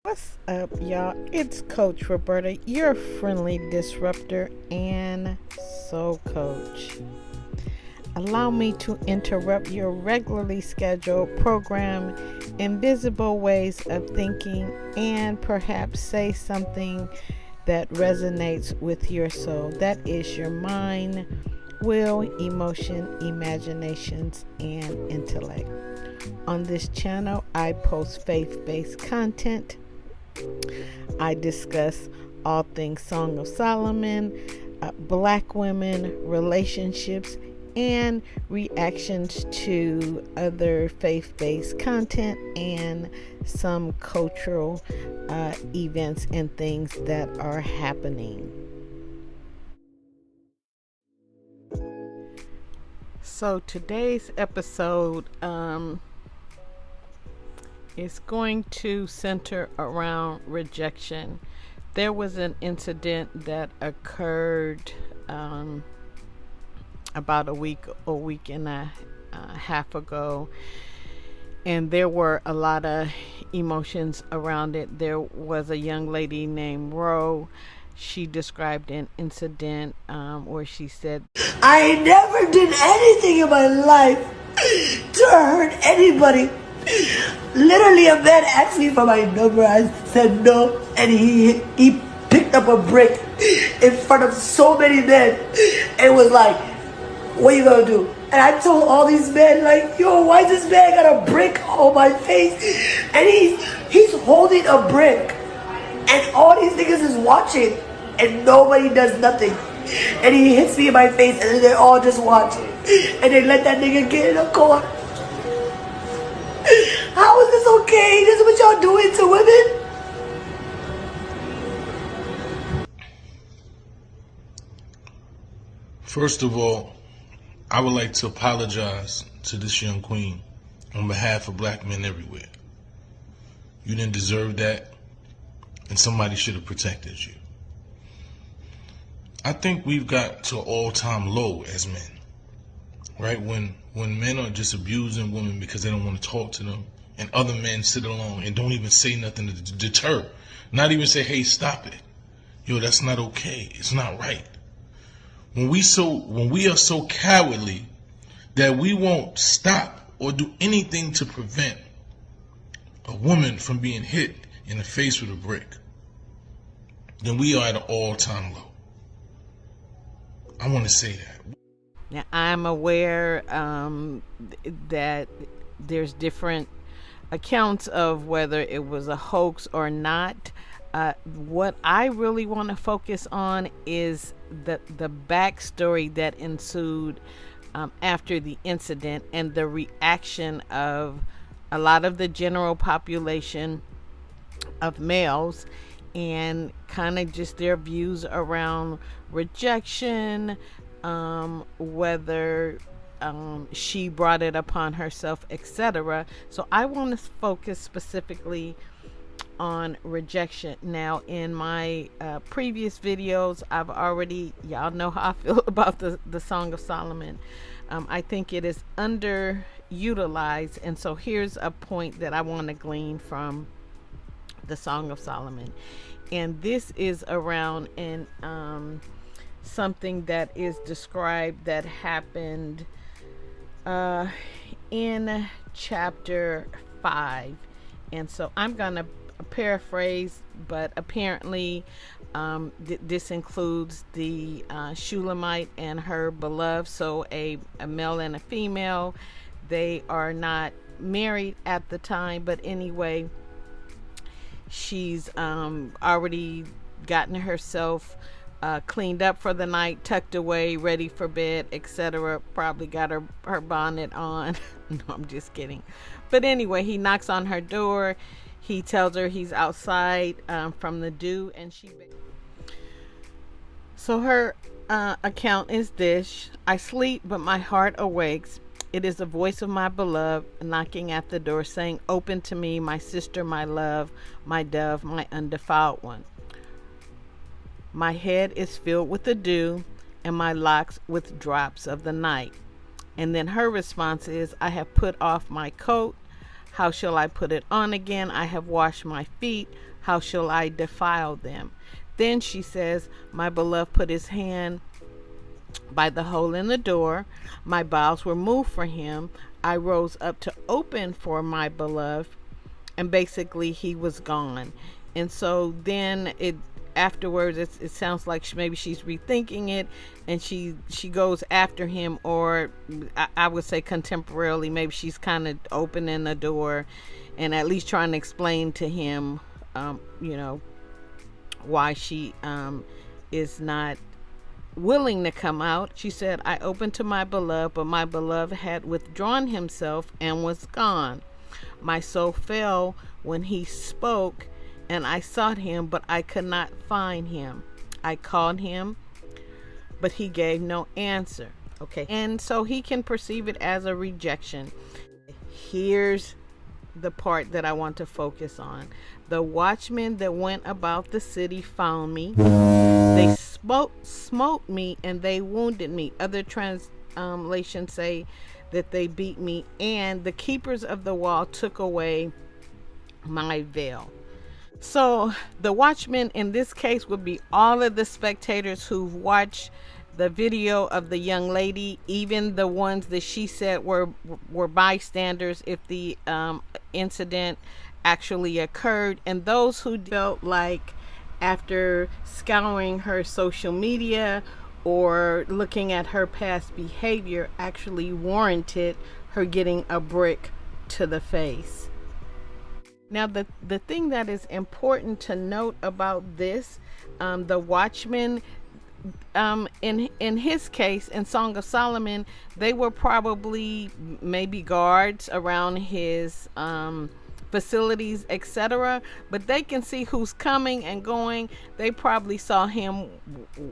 What's up, y'all? It's Coach Roberta, your friendly disruptor and soul coach. Allow me to interrupt your regularly scheduled program, invisible ways of thinking, and perhaps say something that resonates with your soul. That is your mind, will, emotion, imaginations, and intellect. On this channel, I post faith-based content. I discuss all things Song of Solomon, black women, relationships, and reactions to other faith-based content and some cultural events and things that are happening. So today's episode is going to center around rejection. There was an incident that occurred about a week and a half ago, and there were a lot of emotions around it. There was a young lady named Ro. She described an incident where she said, I never did anything in my life to hurt anybody. Literally, a man asked me for my number. I said no, and he picked up a brick in front of so many men and was like, what you gonna do? And I told all these men, like, yo, why this man got a brick on my face? And he's holding a brick, and all these niggas is watching, and nobody does nothing. And he hits me in my face, and then they all just watch, and they let that nigga get in a corner. How is this okay? This is what y'all doing to women? First of all, I would like to apologize to this young queen on behalf of black men everywhere. You didn't deserve that, and somebody should have protected you. I think we've got to an all-time low as men, right? When men are just abusing women because they don't want to talk to them, and other men sit along and don't even say nothing to deter, not even say, hey, stop it. Yo, that's not okay. It's not right. When we are so cowardly that we won't stop or do anything to prevent a woman from being hit in the face with a brick, then we are at an all-time low. I want to say that. now I'm aware that there's different accounts of whether it was a hoax or not. What I really want to focus on is the backstory that ensued after the incident and the reaction of a lot of the general population of males, and kind of just their views around rejection, whether she brought it upon herself, etc. So I want to focus specifically on rejection. Now, in my previous videos, I've already, y'all know how I feel about the Song of Solomon. I think it is underutilized, and so here's a point that I want to glean from the Song of Solomon, and this is around in something that is described that happened in chapter 5. And so I'm gonna paraphrase, but apparently this includes the Shulamite and her beloved, so a male and a female. They are not married at the time, but anyway, she's already gotten herself cleaned up for the night, tucked away, ready for bed, etc. Probably got her bonnet on. No, I'm just kidding. But anyway, he knocks on her door. He tells her he's outside from the dew, and so her account is this: I sleep, but my heart awakes. It is the voice of my beloved knocking at the door, saying, open to me, my sister, my love, my dove, my undefiled one. My head is filled with the dew, and my locks with drops of the night. And then her response is, I have put off my coat, How shall I put it on again? I have washed my feet. How shall I defile them? Then she says, my beloved put his hand by the hole in the door. My bowels were moved for him. I rose up to open for my beloved, and basically he was gone. And so then afterwards it sounds like maybe she's rethinking it, and she goes after him, or I would say contemporarily, maybe she's kind of opening the door and at least trying to explain to him why she is not willing to come out. She said, I opened to my beloved, but my beloved had withdrawn himself and was gone. My soul fell when he spoke, and I sought him, but I could not find him. I called him, but he gave no answer. Okay, and so he can perceive it as a rejection. Here's the part that I want to focus on. The watchmen that went about the city found me. They smote me, and they wounded me. Other translations say that they beat me, and the keepers of the wall took away my veil. So the watchmen in this case would be all of the spectators who've watched the video of the young lady, even the ones that she said were bystanders if the incident actually occurred, and those who felt like after scouring her social media or looking at her past behavior actually warranted her getting a brick to the face. Now the thing that is important to note about this, the watchman, in his case, in Song of Solomon, they were probably maybe guards around his facilities, etc., but they can see who's coming and going. They probably saw him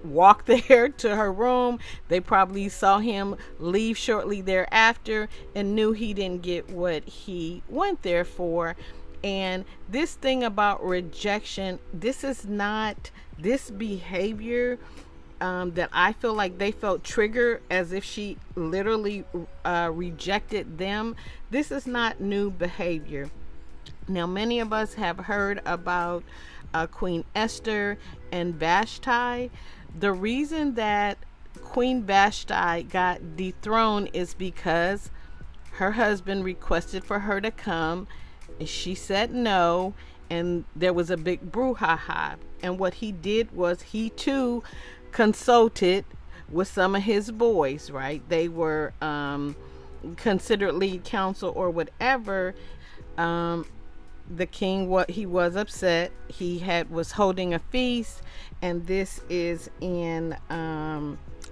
walk there to her room. They probably saw him leave shortly thereafter and knew he didn't get what he went there for. And this thing about rejection, this behavior that I feel like they felt triggered as if she literally rejected them. This is not new behavior. Now, many of us have heard about Queen Esther and Vashti. The reason that Queen Vashti got dethroned is because her husband requested for her to come, and she said no, and there was a big brouhaha. And what he did was he too consulted with some of his boys, right? They were considered lead counsel or whatever. The king, he was upset. He was holding a feast, and this is in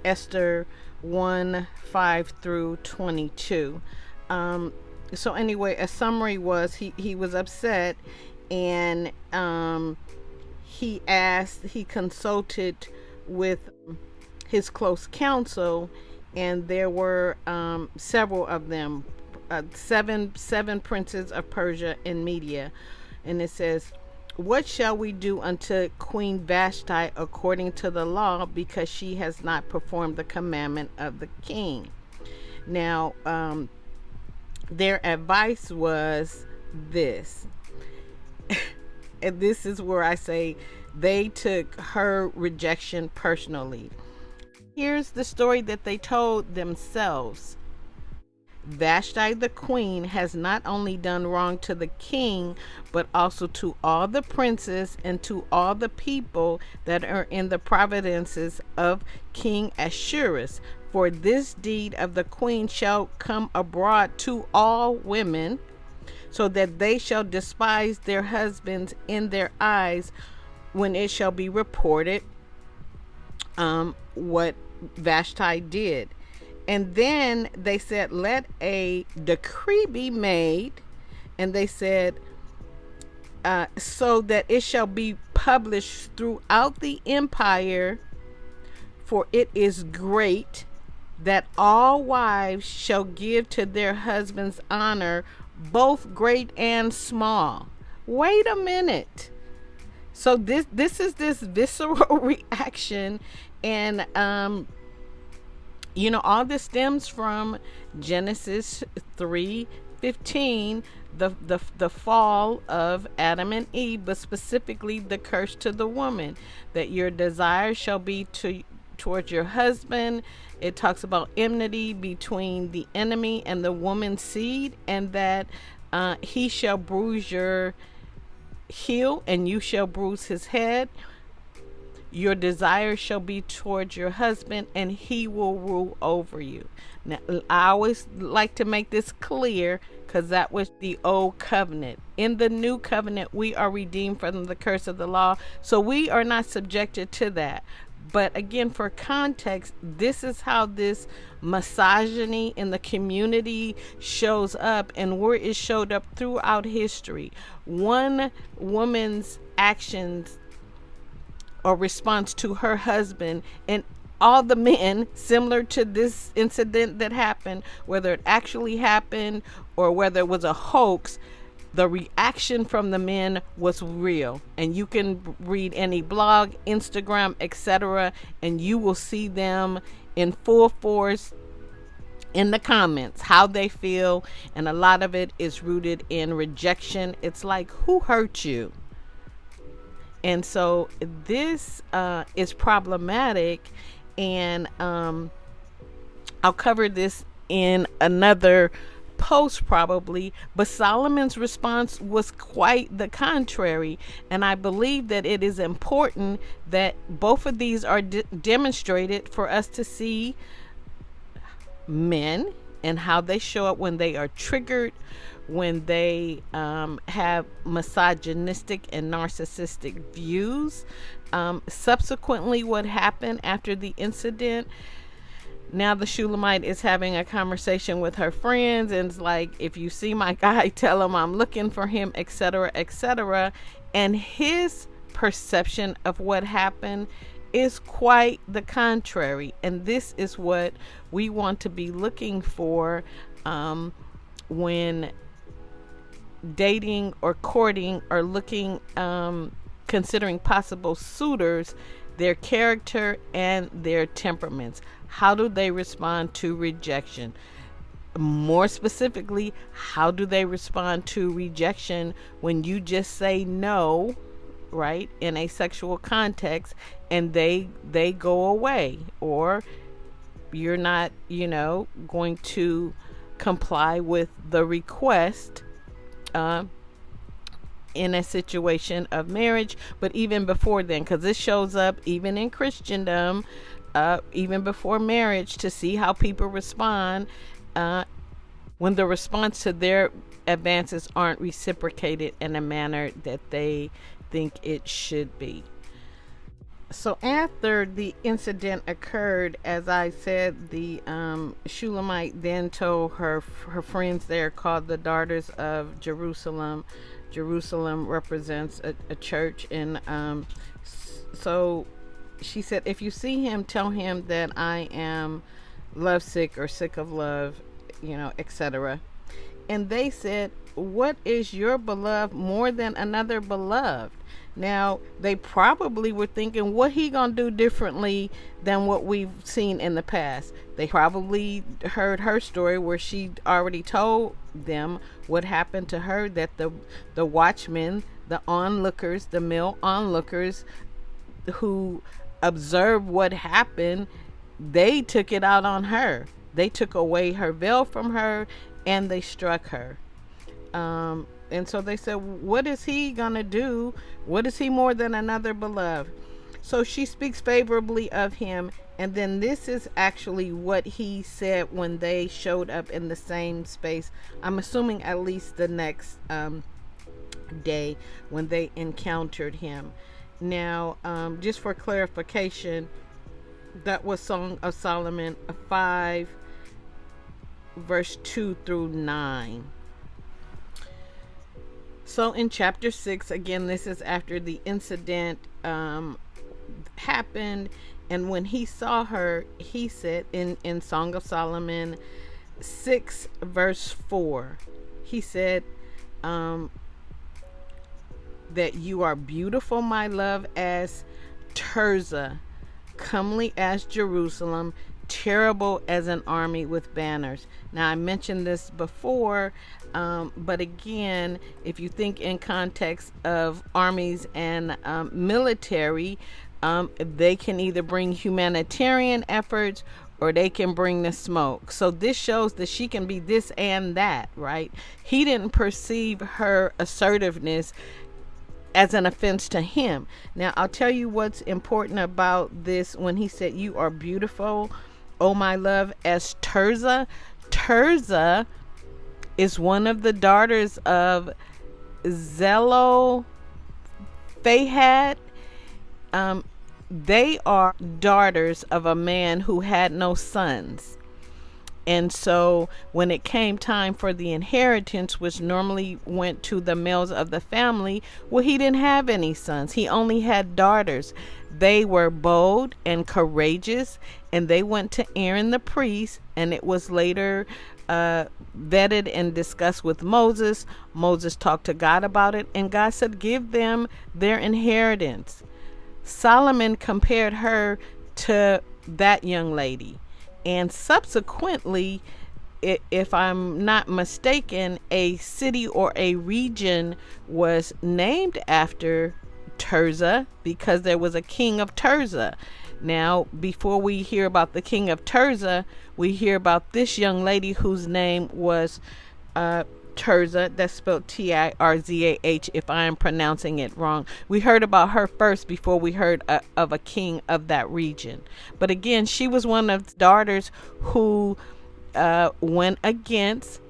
Esther 1:5 through 22. So anyway, a summary was he was upset, and he consulted with his close counsel, and there were several of them, seven princes of Persia and Media. And it says, what shall we do unto Queen Vashti according to the law, because she has not performed the commandment of the king? Now, their advice was this. And this is where I say they took her rejection personally. Here's the story that they told themselves. Vashti the queen has not only done wrong to the king, but also to all the princes and to all the people that are in the provinces of King Assuerus. For this deed of the queen shall come abroad to all women, so that they shall despise their husbands in their eyes, when it shall be reported what Vashti did. And then they said, let a decree be made, and they said, so that it shall be published throughout the empire, for it is great, that all wives shall give to their husbands honor, both great and small. Wait a minute. So this is this visceral reaction, and all this stems from Genesis 3:15. 15, the fall of Adam and Eve, but specifically the curse to the woman, that your desire shall be towards your husband. It talks about enmity between the enemy and the woman's seed, and that he shall bruise your heel and you shall bruise his head. Your desire shall be towards your husband, and he will rule over you. Now, I always like to make this clear because that was the old covenant. In the new covenant, we are redeemed from the curse of the law, so we are not subjected to that. But again, for context, this is how this misogyny in the community shows up, and where it showed up throughout history. One woman's actions or response to her husband, and all the men, similar to this incident that happened, whether it actually happened or whether it was a hoax, the reaction from the men was real. And you can read any blog, Instagram, etc., and you will see them in full force in the comments, how they feel. And a lot of it is rooted in rejection. It's like, who hurt you? And so this is problematic, and I'll cover this in another post probably, but Solomon's response was quite the contrary. And I believe that it is important that both of these are demonstrated for us to see men and how they show up when they are triggered, when they have misogynistic and narcissistic views. Subsequently, what happened after the incident, now the Shulamite is having a conversation with her friends, and it's like, if you see my guy, tell him I'm looking for him, etc., etc. And his perception of what happened is quite the contrary. And this is what we want to be looking for when dating or courting or looking, considering possible suitors, their character and their temperaments. How do they respond to rejection? More specifically, how do they respond to rejection when you just say no, right, in a sexual context, and they go away, or you're not, going to comply with the request in a situation of marriage. But even before then, because this shows up even in Christendom, even before marriage, to see how people respond when the response to their advances aren't reciprocated in a manner that they think it should be. So after the incident occurred, as I said, the Shulamite then told her friends there, called the Daughters of Jerusalem. Jerusalem represents a church, and so she said, if you see him, tell him that I am lovesick or sick of love, etc. And they said, what is your beloved more than another beloved? Now, they probably were thinking, what he gonna do differently than what we've seen in the past? They probably heard her story where she already told them what happened to her, that the watchmen, the onlookers, the male onlookers who observed what happened, they took it out on her. They took away her veil from her, and they struck her. And so they said, what is he gonna do? What is he more than another beloved? So she speaks favorably of him. And then this is actually what he said when they showed up in the same space. I'm assuming at least the next day when they encountered him. Now, just for clarification, that was Song of Solomon 5, verse 2 through 9. So in chapter 6, again, this is after the incident happened. And when he saw her, he said in Song of Solomon 6, verse 4, he said that you are beautiful, my love, as Tirzah, comely as Jerusalem, terrible as an army with banners. Now, I mentioned this before. But again, if you think in context of armies and military, they can either bring humanitarian efforts or they can bring the smoke. So this shows that she can be this and that, right? He didn't perceive her assertiveness as an offense to him. Now, I'll tell you what's important about this when he said, "You are beautiful, oh my love," as Tirzah. Tirzah is one of the daughters of Zelophehad. They are daughters of a man who had no sons. And so when it came time for the inheritance, which normally went to the males of the family, well, he didn't have any sons. He only had daughters. They were bold and courageous, and they went to Aaron the priest, and it was later vetted and discussed with Moses. Moses talked to God about it, and God said, give them their inheritance. Solomon compared her to that young lady. And subsequently, if I'm not mistaken, a city or a region was named after Tirzah because there was a king of Tirzah. Now, before we hear about the king of Tirzah, we hear about this young lady whose name was Tirzah. That's spelled Tirzah, if I am pronouncing it wrong. We heard about her first before we heard of a king of that region. But again, she was one of the daughters who went against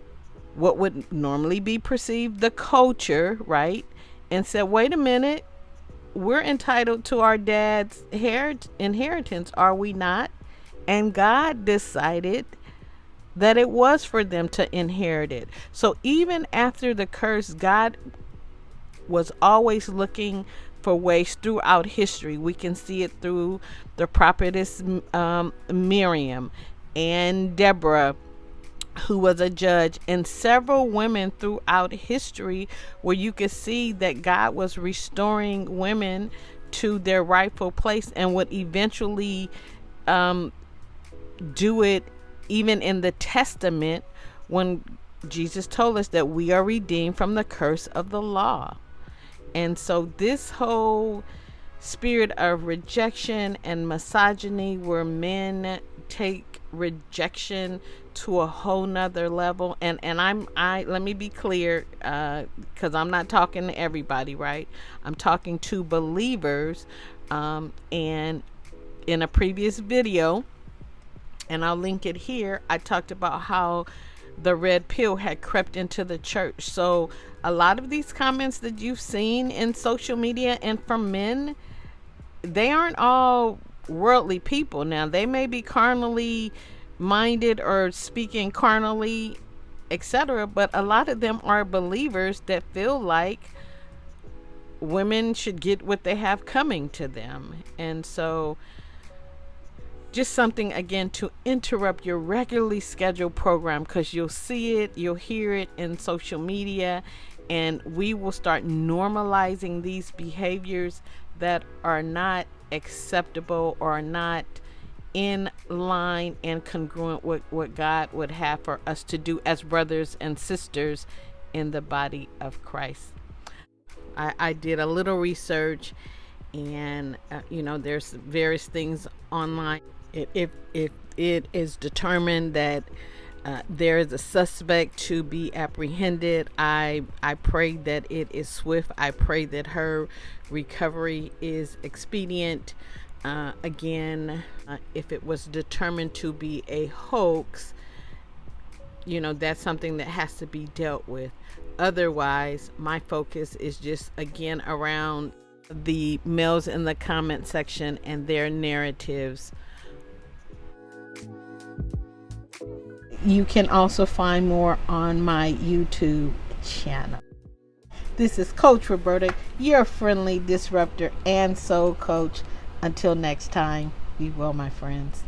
what would normally be perceived the culture, right? And said, wait a minute, we're entitled to our dad's inheritance, are we not? And God decided that it was for them to inherit it. So even after the curse, God was always looking for ways throughout history. We can see it through the prophetess Miriam and Deborah, who was a judge, and several women throughout history where you could see that God was restoring women to their rightful place and would eventually do it even in the Testament when Jesus told us that we are redeemed from the curse of the law. And so this whole spirit of rejection and misogyny, where men take rejection to a whole nother level, and I let me be clear, because I'm not talking to everybody, right? I'm talking to believers, and in a previous video, and I'll link it here, I talked about how the red pill had crept into the church. So a lot of these comments that you've seen in social media and from men, they aren't all worldly people. Now, they may be carnally minded or speaking carnally, etc., but a lot of them are believers that feel like women should get what they have coming to them. And so just something, again, to interrupt your regularly scheduled program, because you'll see it, you'll hear it in social media, and we will start normalizing these behaviors that are not acceptable or not in line and congruent with what God would have for us to do as brothers and sisters in the body of Christ. I did a little research, and there's various things online. If it is determined that there is a suspect to be apprehended, I pray that it is swift. I pray that her recovery is expedient. Again, if it was determined to be a hoax, that's something that has to be dealt with. Otherwise, my focus is just, again, around the males in the comment section and their narratives. You can also find more on my YouTube channel. This is Coach Roberta, your friendly disruptor and soul coach. Until next time, be well, my friends.